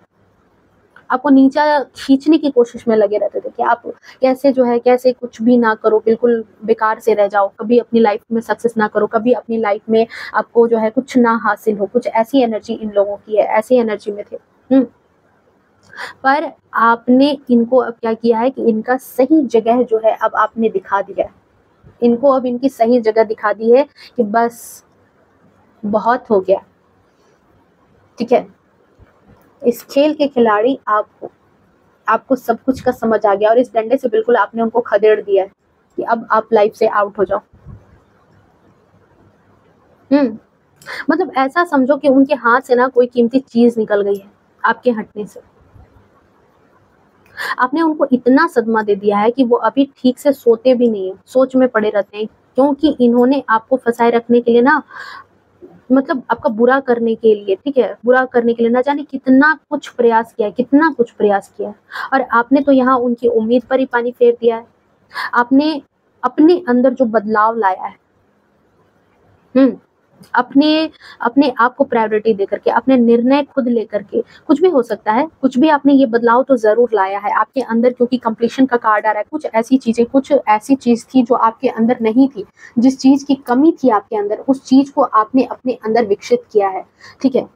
आपको नीचा खींचने की कोशिश में लगे रहते थे कि आप कैसे जो है कैसे कुछ भी ना करो, बिल्कुल बेकार से रह जाओ, कभी अपनी लाइफ में सक्सेस ना करो, कभी अपनी लाइफ में आपको जो है कुछ ना हासिल हो, कुछ ऐसी एनर्जी इन लोगों की है, ऐसी एनर्जी में थे। पर आपने इनको अब क्या किया है कि इनका सही जगह जो है अब आपने दिखा दिया है। इनको अब इनकी सही जगह दिखा दी है कि बस बहुत हो गया, ठीक है? इस खेल के खिलाड़ी आपको सब कुछ का समझ आ गया और इस डंडे से बिल्कुल आपने उनको खदेड़ दिया है कि अब आप लाइफ से आउट हो जाओ। मतलब ऐसा समझो कि उनके हाथ से ना कोई कीमती चीज निकल गई है आपके हटने से। आपने उनको इतना सदमा दे दिया है कि वो अभी ठीक से सोते भी नहीं है, सोच में पड़े रहते हैं, क्योंकि इन्होंने आपको फंसाए रखने के लिए ना, मतलब आपका बुरा करने के लिए, ठीक है? बुरा करने के लिए ना जाने कितना कुछ प्रयास किया है, कितना कुछ प्रयास किया है, और आपने तो यहाँ उनकी उम्मीद पर ही पानी फेर दिया है। आपने अपने अंदर जो बदलाव लाया है, अपने अपने आप को प्रायोरिटी देकर के, अपने निर्णय खुद लेकर के, कुछ भी हो सकता है, कुछ भी आपने ये बदलाव तो ज़रूर लाया है आपके अंदर, क्योंकि कंप्लीशन का कार्ड आ रहा है। कुछ ऐसी चीज़ें, कुछ ऐसी चीज़ थी जो आपके अंदर नहीं थी, जिस चीज़ की कमी थी आपके अंदर, उस चीज़ को आपने अपने अंदर विकसित किया है, ठीक है?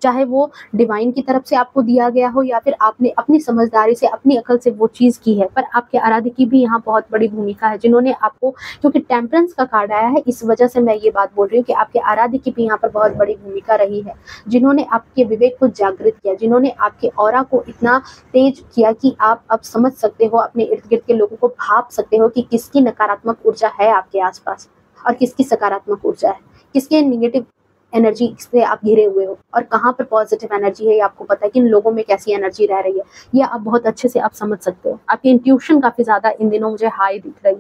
चाहे वो डिवाइन की तरफ से आपको दिया गया हो या फिर आपने अपनी समझदारी से, अपनी अकल से वो चीज़ की है, पर आपके आराध्य की भी यहाँ बहुत बड़ी भूमिका है, जिन्होंने आपको, क्योंकि टेम्परेंस का कार्ड आया है, इस वजह से मैं ये बात बोल रही हूँ कि आपके आराध्य की भी यहाँ पर बहुत बड़ी भूमिका रही है, जिन्होंने आपके विवेक को जागृत किया, जिन्होंने आपके ऑरा को इतना तेज किया कि आप अब समझ सकते हो, अपने इर्द गिर्द के लोगों को भाप सकते हो कि किसकी नकारात्मक ऊर्जा है आपके आसपास और किसकी सकारात्मक ऊर्जा है, किसके निगेटिव एनर्जी से आप घिरे हुए हो और कहाँ पर पॉजिटिव एनर्जी है, ये आपको पता है, किन लोगों में कैसी एनर्जी रह रही है, ये आप बहुत अच्छे से आप समझ सकते हो। आपकी इंट्यूशन काफी ज्यादा इन दिनों मुझे हाई दिख रही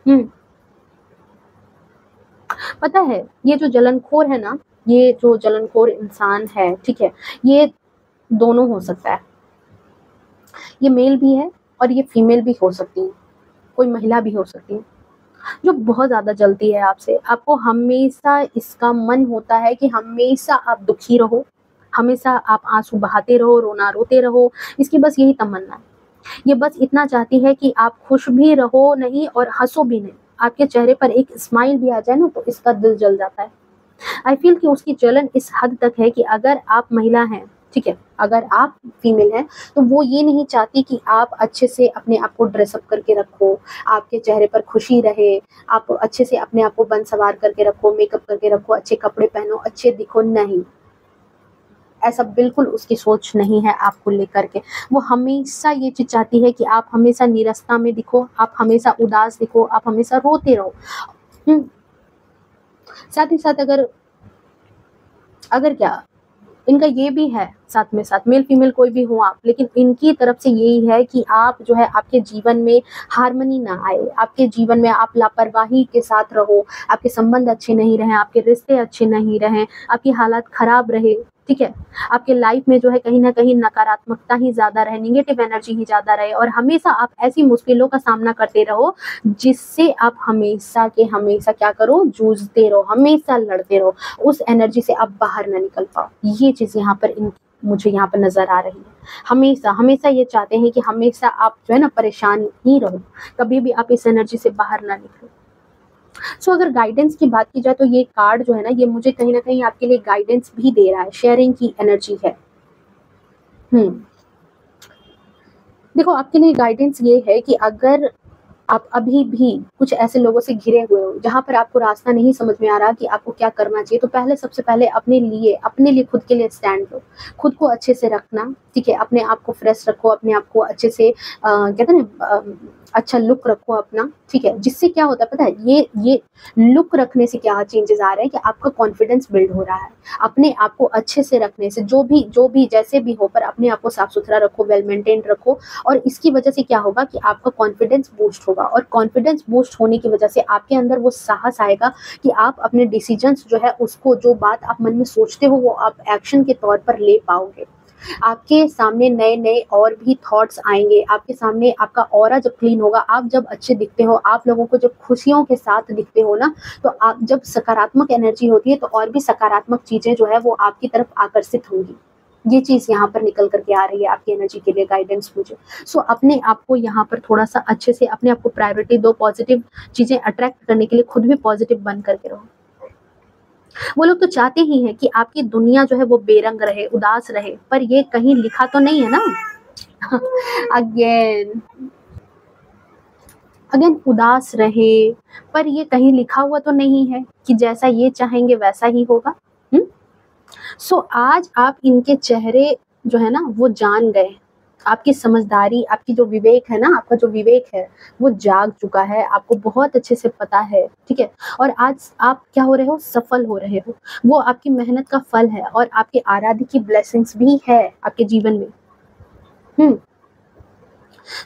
है। पता है, ये जो जलनखोर है ना, ये जो जलनखोर इंसान है, ठीक है, ये दोनों हो सकता है, ये मेल भी है और ये फीमेल भी हो सकती है, कोई महिला भी हो सकती है, जो बहुत ज़्यादा जलती है आपसे। आपको हमेशा इसका मन होता है कि हमेशा आप दुखी रहो, हमेशा आप आँसू बहाते रहो, रोना रोते रहो, इसकी बस यही तमन्ना है। ये बस इतना चाहती है कि आप खुश भी रहो नहीं और हँसो भी नहीं। आपके चेहरे पर एक स्माइल भी आ जाए ना तो इसका दिल जल जाता है। आई फील कि उसकी जलन इस हद तक है कि अगर आप महिला हैं, ठीक है, अगर आप फीमेल हैं, तो वो ये नहीं चाहती कि आप अच्छे से अपने आप को ड्रेसअप करके रखो, आपके चेहरे पर खुशी रहे, आप अच्छे से अपने आप को बन सवार करके रखो, मेकअप करके रखो, अच्छे कपड़े पहनो, अच्छे दिखो, नहीं। ऐसा बिल्कुल उसकी सोच नहीं है आपको लेकर के। वो हमेशा ये चीज़ चाहती है कि आप हमेशा नीरसता में दिखो, आप हमेशा उदास दिखो, आप हमेशा रोते रहो। साथ ही साथ अगर अगर क्या, इनका ये भी है साथ में साथ, मेल फीमेल कोई भी हो आप, लेकिन इनकी तरफ से यही है कि आप जो है आपके जीवन में हार्मनी ना आए, आपके जीवन में आप लापरवाही के साथ रहो, आपके संबंध अच्छे नहीं रहें, आपके रिश्ते अच्छे नहीं रहें, आपकी हालत खराब रहे, ठीक है, आपके लाइफ में जो है कहीं ना कहीं नकारात्मकता ही ज़्यादा रहे, निगेटिव एनर्जी ही ज़्यादा रहे, और हमेशा आप ऐसी मुश्किलों का सामना करते रहो जिससे आप हमेशा के हमेशा क्या करो, जूझते रहो, हमेशा लड़ते रहो, उस एनर्जी से आप बाहर ना निकल पाओ। ये चीज़ यहाँ पर मुझे यहाँ पर नज़र आ रही है। हमेशा हमेशा ये चाहते हैं कि हमेशा आप जो है ना परेशान ही रहो, कभी भी आप इस एनर्जी से बाहर ना निकलो। सो अगर गाइडेंस की बात की जाए तो ये कार्ड जो है ना, ये मुझे कहीं ना कहीं आपके लिए गाइडेंस भी दे रहा है, शेयरिंग की एनर्जी है। देखो, आपके लिए गाइडेंस ये है कि अगर आप अभी भी कुछ ऐसे लोगों से घिरे हुए हो जहाँ पर आपको रास्ता नहीं समझ में आ रहा कि आपको क्या करना चाहिए, तो पहले सबसे पहले अपने लिए खुद के लिए स्टैंड लो, खुद को अच्छे से रखना, ठीक है, अपने आप को फ्रेश रखो, अपने आप को अच्छे से कहते हैं ना, अच्छा लुक रखो अपना, ठीक है, जिससे क्या होता है पता है, ये लुक रखने से क्या चेंजेस आ रहे हैं कि आपका कॉन्फिडेंस बिल्ड हो रहा है। अपने आप को अच्छे से रखने से जो भी जैसे भी हो, पर अपने आप को साफ सुथरा रखो, वेल मेंटेन रखो, और इसकी वजह से क्या होगा कि आपका कॉन्फिडेंस बूस्ट होगा। होगा और कॉन्फिडेंस बूस्ट होने की वजह से आपके अंदर वो साहस आएगा कि आप अपने डिसीजंस जो है उसको, जो बात आप मन में सोचते हो वो आप एक्शन के तौर पर ले पाओगे। आपके सामने नए-नए और भी थॉट्स आएँगे, आपके सामने आपका ऑरा जब क्लीन होगा, आप जब अच्छे दिखते हो, आप लोगों को जब खुशियों के साथ दिखते हो ना, तो आप जब सकारात्मक एनर्जी होती है तो और भी सकारात्मक चीज़ें जो है वो आपकी तरफ आकर्षित होंगी। ये चीज़ यहाँ पर निकल कर के आ रही है आपकी एनर्जी के लिए गाइडेंस मुझे। सो अपने आप को यहाँ पर थोड़ा-सा अच्छे से अपने आप को प्रायोरिटी दो, पॉजिटिव चीज़ें अट्रैक्ट करने के लिए खुद भी पॉजिटिव बन कर के रहो। वो लोग तो चाहते ही हैं कि आपकी दुनिया जो है वो बेरंग रहे, उदास रहे, पर ये कहीं लिखा तो नहीं है ना। अगेन अगेन उदास रहे, पर ये कहीं लिखा हुआ तो नहीं है कि जैसा ये चाहेंगे वैसा ही होगा। हुँ? सो आज आप इनके चेहरे जो है ना वो जान गए। आपकी समझदारी, आपकी जो विवेक है ना, आपका जो विवेक है वो जाग चुका है, आपको बहुत अच्छे से पता है, ठीक है? और आज आप क्या हो रहे हो? सफल हो रहे हो। वो आपकी मेहनत का फल है और आपके आराध्य की ब्लेसिंग्स भी है आपके जीवन में। हुँ।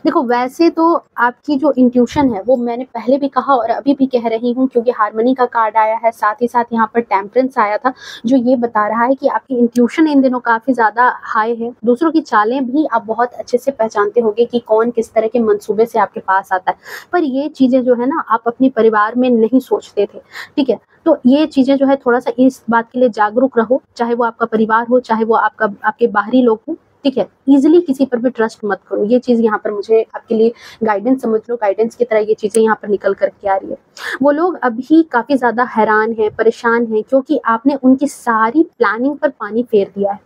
देखो वैसे तो आपकी जो इंट्यूशन है वो मैंने पहले भी कहा और अभी भी कह रही हूँ, क्योंकि हार्मनी का कार्ड आया है, साथ ही साथ यहाँ पर टेम्परेंस आया था, जो ये बता रहा है कि आपकी इंट्यूशन इन दिनों काफ़ी ज़्यादा हाई है। दूसरों की चालें भी आप बहुत अच्छे से पहचानते होंगे कि कौन किस तरह के मंसूबे से आपके पास आता है। पर ये चीज़ें जो है ना आप अपने परिवार में नहीं सोचते थे, ठीक है? तो ये चीज़ें जो है थोड़ा-सा इस बात के लिए जागरूक रहो, चाहे वो आपका परिवार हो, चाहे वो आपके बाहरी लोग हों, ठीक है? ईज़िली किसी पर भी ट्रस्ट मत करो। ये चीज़ यहाँ पर मुझे आपके लिए गाइडेंस समझ लो, गाइडेंस की तरह ये चीज़ें यहाँ पर निकल कर के आ रही है। वो लोग अभी काफ़ी ज़्यादा हैरान हैं, परेशान हैं, क्योंकि आपने उनकी सारी प्लानिंग पर पानी फेर दिया है।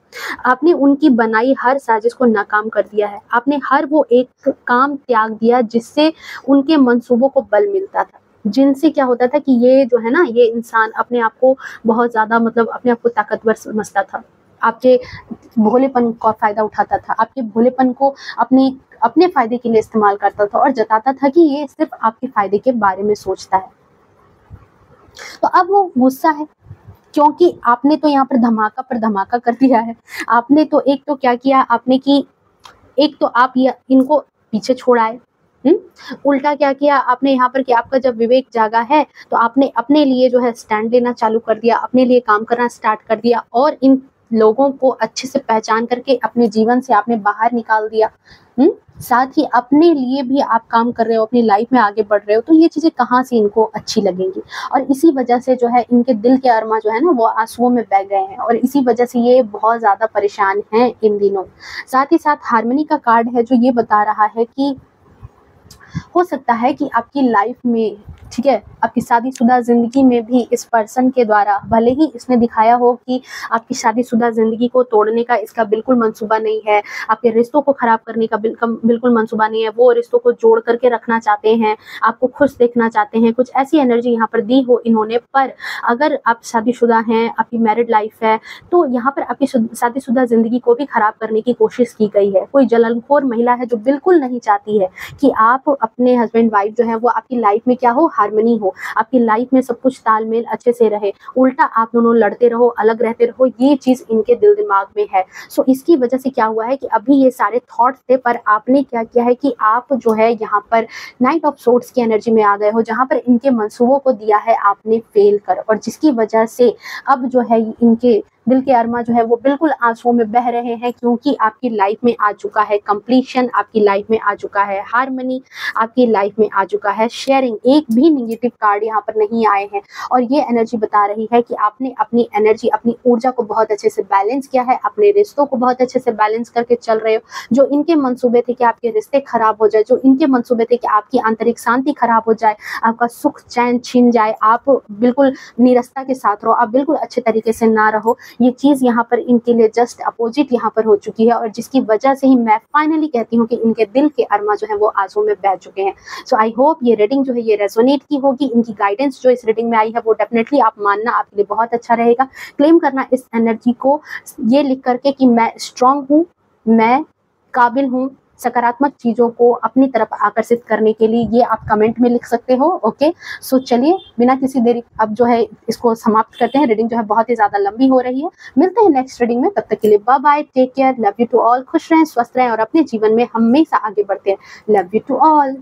आपने उनकी बनाई हर साजिश को नाकाम कर दिया है। आपने हर वो एक काम त्याग दिया जिससे उनके मंसूबों को बल मिलता था। जिनसे क्या होता था कि ये जो है ना, ये इंसान अपने आप को बहुत ज़्यादा मतलब अपने आप को ताकतवर समझता था। आपके भोलेपन का फ़ायदा उठाता था, आपके भोलेपन को अपने अपने फ़ायदे के लिए इस्तेमाल करता था और जताता था कि ये सिर्फ़ आपके फ़ायदे के बारे में सोचता है। तो अब वो गुस्सा है, क्योंकि आपने तो यहाँ पर धमाका पर धमाका कर दिया है। आपने तो एक तो क्या किया आपने कि एक तो आप ये इनको पीछे छोड़ आए। हुँ? उल्टा क्या किया आपने यहाँ पर कि आपका जब विवेक जागा है, तो आपने अपने लिए जो है स्टैंड लेना चालू कर दिया, अपने लिए काम करना स्टार्ट कर दिया और इन लोगों को अच्छे से पहचान करके अपने जीवन से आपने बाहर निकाल दिया। हुँ? साथ ही अपने लिए भी आप काम कर रहे हो, अपनी लाइफ में आगे बढ़ रहे हो, तो ये चीज़ें कहाँ से इनको अच्छी लगेंगी। और इसी वजह से जो है इनके दिल के अरमा जो है ना वो आँसुओं में बह गए हैं और इसी वजह से ये बहुत ज़्यादा परेशान हैं इन दिनों। साथ ही साथ हार्मनी का कार्ड है जो ये बता रहा है कि हो सकता है कि आपकी लाइफ में, ठीक है, आपकी शादीशुदा ज़िंदगी में भी इस पर्सन के द्वारा, भले ही इसने दिखाया हो कि आपकी शादीशुदा ज़िंदगी को तोड़ने का इसका बिल्कुल मंसूबा नहीं है, आपके रिश्तों को ख़राब करने का बिल्कुल मंसूबा नहीं है, वो रिश्तों को जोड़ करके रखना चाहते हैं, आपको खुश देखना चाहते हैं, कुछ ऐसी एनर्जी यहाँ पर दी हो इन्होंने। पर अगर आप शादीशुदा हैं, आपकी मैरिड लाइफ है, तो यहाँ पर आपकी शादीशुदा ज़िंदगी को भी ख़राब करने की कोशिश की गई है। कोई जलनखोर महिला है जो बिल्कुल नहीं चाहती है कि आप अपने हस्बैंड वाइफ जो है वो आपकी लाइफ में क्या हो, हार्मनी हो, आपकी लाइफ में सब कुछ तालमेल अच्छे से रहे। उल्टा आप दोनों लड़ते रहो, अलग रहते रहो, ये चीज़ इनके दिल दिमाग में है। सो इसकी वजह से क्या हुआ है कि अभी ये सारे थॉट्स थे, पर आपने क्या किया है कि आप जो है यहाँ पर नाइट ऑफ सोर्ड्स की एनर्जी में आ गए हो, जहाँ पर इनके मंसूबों को दिया है आपने फेल कर, और जिसकी वजह से अब जो है इनके दिल के अरमा जो है वो बिल्कुल आंसुओं में बह रहे हैं, क्योंकि आपकी लाइफ में आ चुका है कंप्लीशन, आपकी लाइफ में आ चुका है हार्मनी, आपकी लाइफ में आ चुका है शेयरिंग। एक भी नेगेटिव कार्ड यहाँ पर नहीं आए हैं और ये एनर्जी बता रही है कि आपने अपनी एनर्जी, अपनी ऊर्जा को बहुत अच्छे से बैलेंस किया है, अपने रिश्तों को बहुत अच्छे से बैलेंस करके चल रहे हो। जो इनके मंसूबे थे कि आपके रिश्ते खराब हो जाए, जो इनके मंसूबे थे कि आपकी आंतरिक शांति खराब हो जाए, आपका सुख चैन छिन जाए, आप बिल्कुल नीरसता के साथ रहो, आप बिल्कुल अच्छे तरीके से ना रहो, ये चीज़ यहाँ पर इनके लिए जस्ट अपोजिट यहाँ पर हो चुकी है। और जिसकी वजह से ही मैं फाइनली कहती हूँ कि इनके दिल के अरमा जो है वो आंसू में बह चुके हैं। सो आई होप ये रीडिंग जो है ये रेजोनेट की होगी। इनकी गाइडेंस जो इस रीडिंग में आई है वो डेफिनेटली आप मानना, आपके लिए बहुत अच्छा रहेगा। क्लेम करना इस एनर्जी को ये लिख करके कि मैं स्ट्रांग हूँ, मैं काबिल हूँ सकारात्मक चीज़ों को अपनी तरफ आकर्षित करने के लिए, ये आप कमेंट में लिख सकते हो। ओके, सो चलिए बिना किसी देरी अब जो है इसको समाप्त करते हैं। रीडिंग जो है बहुत ही ज़्यादा लंबी हो रही है। मिलते हैं नेक्स्ट रीडिंग में, तब तक के लिए bye bye, take care, love you to all. खुश रहें, स्वस्थ रहें और अपने जीवन में हमेशा आगे बढ़ते हैं। Love you to all.